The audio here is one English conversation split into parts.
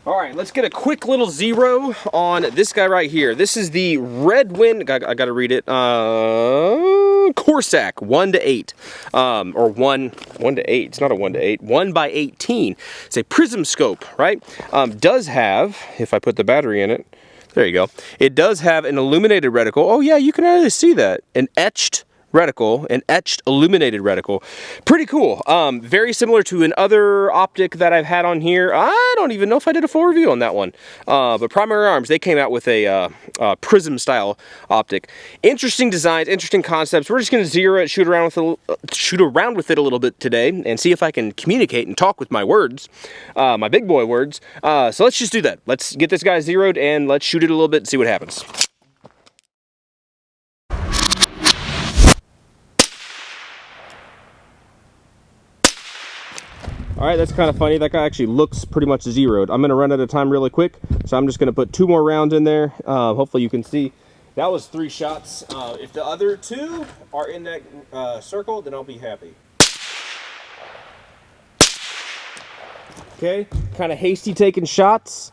All right, let's get a quick little zero on this guy right here. This is the RedWin, I gotta read it, Corsac 1x18, or 1 to 8, it's not a 1 to 8, 1x18. It's a Prism scope, right? Does have, if I put the battery in it, there you go. It does have an illuminated reticle. Oh yeah, you can really see that. An etched reticle, an etched illuminated reticle. Pretty cool. Very similar to another optic that I've had on here. I don't even know if I did a full review on that one. But Primary Arms, they came out with a Prism style optic. Interesting designs, interesting concepts. We're just going to zero it, shoot around with it a little bit today, and see if I can communicate and talk with my words, my big boy words. So let's just do that. Let's get this guy zeroed and let's shoot it a little bit and see what happens. All right, that's kind of funny. That guy actually looks pretty much zeroed. I'm gonna run out of time really quick, so I'm just gonna put 2 more rounds in there. Hopefully you can see. That was 3 shots. If the other 2 are in that circle, then I'll be happy. Okay, kind of hasty taking shots.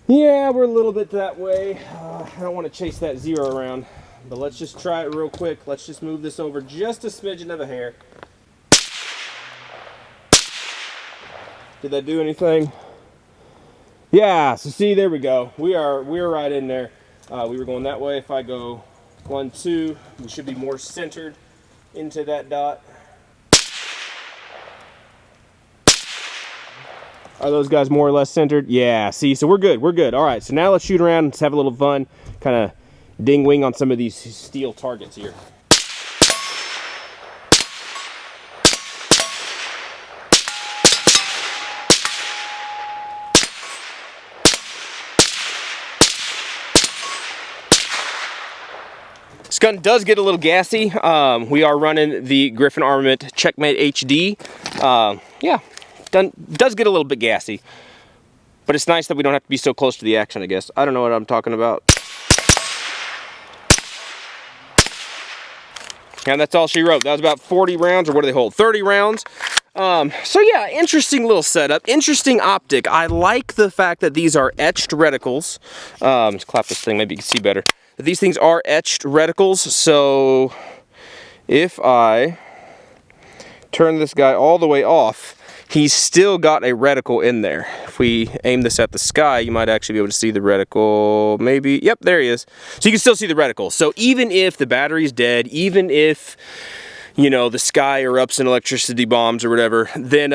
Yeah, we're a little bit that way. I don't want to chase that 0 around, but let's just try it real quick. Let's just move this over just a smidgen of a hair. Did that do anything? Yeah, so see, there we go. We're right in there. We were going that way. If I go 1, 2, we should be more centered into that dot. Are those guys more or less centered? Yeah, see, so we're good, we're good. All right, so now let's shoot around, let's have a little fun, kind of ding wing on some of these steel targets here. This gun does get a little gassy. We are running the Griffin Armament Checkmate HD. Yeah, does get a little bit gassy. But it's nice that we don't have to be so close to the action, I guess. I don't know what I'm talking about. And that's all she wrote. That was about 40 rounds, or what do they hold? 30 rounds. So yeah, interesting little setup, interesting optic. I like the fact that these are etched reticles. Let's clap this thing, maybe you can see better. These things are etched reticles, so if I turn this guy all the way off, he's still got a reticle in there. If we aim this at the sky, you might actually be able to see the reticle, maybe. Yep, there he is. So you can still see the reticle. So even if the battery's dead, even if, you know, the sky erupts in electricity bombs or whatever, then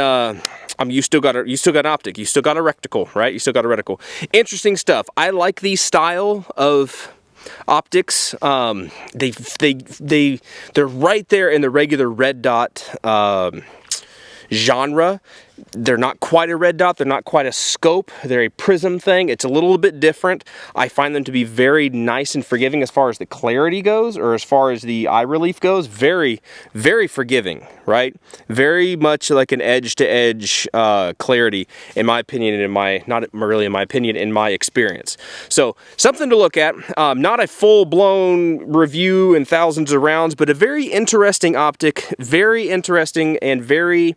you still got an optic, you still got a reticle, right? You still got a reticle. Interesting stuff. I like these style of optics. They're right there in the regular red dot genre. They're not quite a red dot, they're not quite a scope, they're a prism thing. It's a little bit different. I find them to be very nice and forgiving as far as the clarity goes, or as far as the eye relief goes. Very, very forgiving, right? Very much like an edge-to-edge clarity, in my opinion, and not really in my opinion, in my experience. So, something to look at. Not a full-blown review and thousands of rounds, but a very interesting optic, very interesting and very...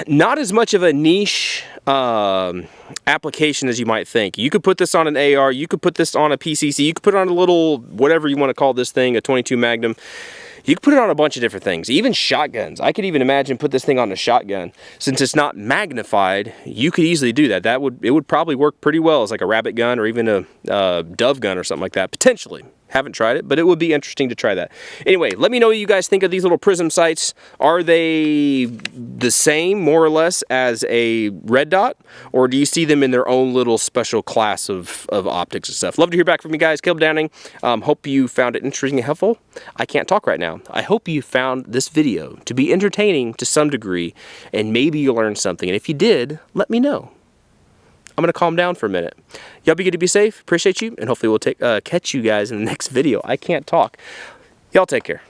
not as much of a niche application as you might think. You could put this on an AR, you could put this on a PCC, you could put it on a little, whatever you want to call this thing, a 22 Magnum. You could put it on a bunch of different things, even shotguns. I could even imagine put this thing on a shotgun. Since it's not magnified, you could easily do that. It would probably work pretty well as like a rabbit gun or even a dove gun or something like that, potentially. Haven't tried it, but it would be interesting to try that. Anyway, let me know what you guys think of these little prism sights. Are they the same, more or less, as a red dot? Or do you see them in their own little special class of optics and stuff? Love to hear back from you guys. Caleb Downing. Hope you found it interesting and helpful. I can't talk right now. I hope you found this video to be entertaining to some degree, and maybe you learned something. And if you did, let me know. I'm going to calm down for a minute. Y'all be good to be safe. Appreciate you. And hopefully we'll catch you guys in the next video. I can't talk. Y'all take care.